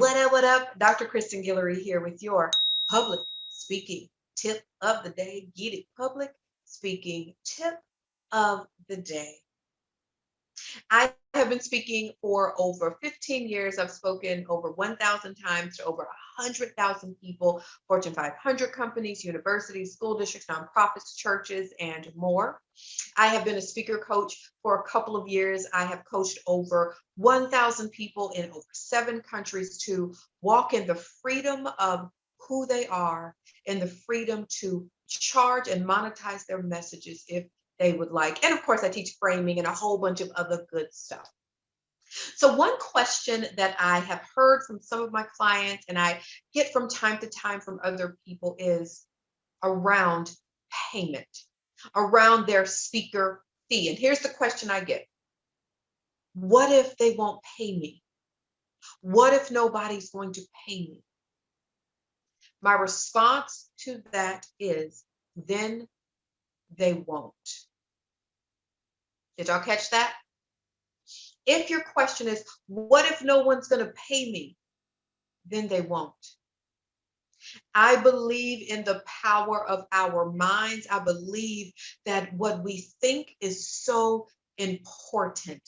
What up? Dr. Kristen.Guillory here with your public speaking tip of the day. Get it, public speaking tip of the day. I have been speaking for over 15 years. I've spoken over 1,000 times to over 100,000 people, Fortune 500 companies, universities, school districts, nonprofits, churches, and more. I have been a speaker coach for a couple of years. I have coached over 1,000 people in over 7 countries to walk in the freedom of who they are and the freedom to charge and monetize their messages if they would like. And of course, I teach framing and a whole bunch of other good stuff. So one question that I have heard from some of my clients and I get from time to time from other people is around payment, around their speaker fee. And here's the question I get. What if they won't pay me? What if nobody's going to pay me? My response to that is, then they won't. Did y'all catch that? If your question is, what if no one's going to pay me? Then they won't. I believe in the power of our minds. I believe that what we think is so important,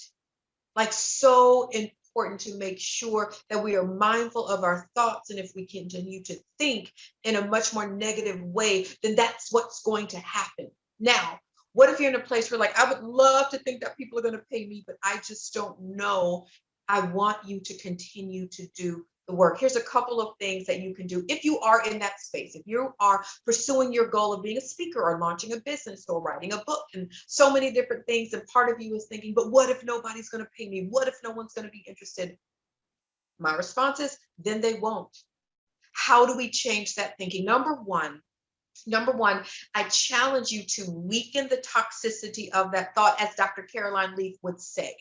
like so important to make sure that we are mindful of our thoughts. And if we continue to think in a much more negative way, then that's what's going to happen. Now, what if you're in a place where like, I would love to think that people are going to pay me, but I just don't know. I want you to continue to do the work. Here's a couple of things that you can do if you are in that space. If you are pursuing your goal of being a speaker or launching a business or writing a book and so many different things, and part of you is thinking, but what if nobody's going to pay me? What if no one's going to be interested? My response is, then they won't. How do we change that thinking? Number one, I challenge you to weaken the toxicity of that thought, as Dr. Caroline Leaf would say.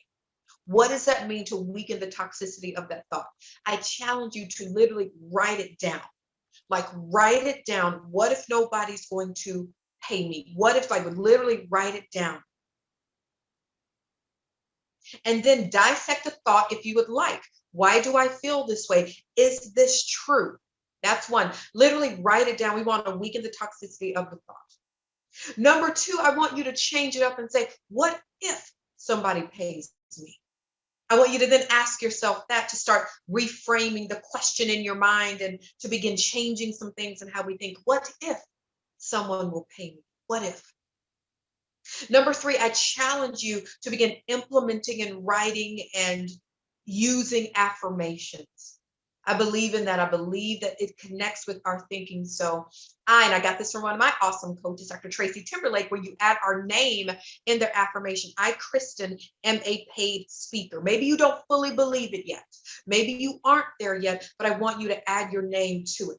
What does that mean to weaken the toxicity of that thought? I challenge you to literally write it down. Like write it down. What if nobody's going to pay me? What if I would literally write it down? And then dissect the thought if you would like. Why do I feel this way? Is this true? That's one. Literally write it down. We want to weaken the toxicity of the thought. Number two, I want you to change it up and say, what if somebody pays me? I want you to then ask yourself that, to start reframing the question in your mind and to begin changing some things in how we think. What if someone will pay me? What if? Number three, I challenge you to begin implementing and writing and using affirmations. I believe in that. I believe that it connects with our thinking. So I got this from one of my awesome coaches, Dr. Tracy Timberlake, where you add our name in their affirmation. I, Kristen, am a paid speaker. Maybe you don't fully believe it yet. Maybe you aren't there yet, but I want you to add your name to it.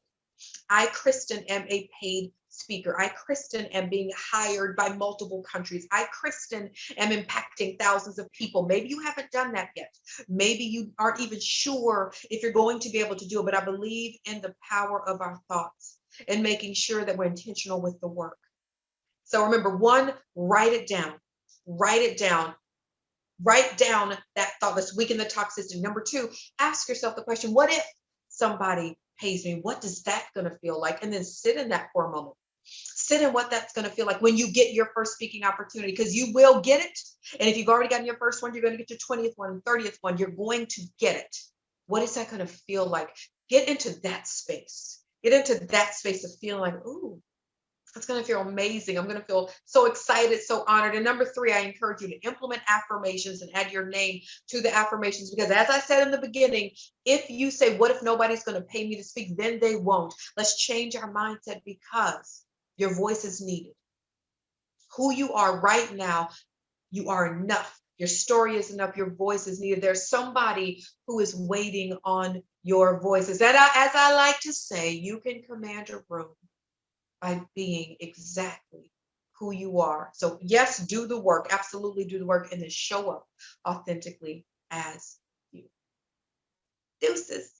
I, Kristen, am a paid speaker. I, Kristen, am being hired by multiple countries. I, Kristen, am impacting thousands of people. Maybe you haven't done that yet. Maybe you aren't even sure if you're going to be able to do it, but I believe in the power of our thoughts and making sure that we're intentional with the work. So remember, one, write it down. Write it down. Write down that thought. Let's weaken the toxicity. Number two, ask yourself the question, what if somebody pays me? What does that going to feel like? And then sit in that for a moment. Sit in what that's going to feel like when you get your first speaking opportunity, because you will get it. And if you've already gotten your first one, you're going to get your 20th one and 30th one. You're going to get it. What is that going to feel like? Get into that space. Get into that space of feeling like, ooh, it's going to feel amazing. I'm going to feel so excited, so honored. And number three, I encourage you to implement affirmations and add your name to the affirmations, because as I said in the beginning, if you say, what if nobody's going to pay me to speak? Then they won't. Let's change our mindset, because your voice is needed. Who you are right now, you are enough. Your story is enough. Your voice is needed. There's somebody who is waiting on your voices. As I like to say, you can command a room by being exactly who you are. So yes, do the work. Absolutely do the work, and then show up authentically as you. Deuces.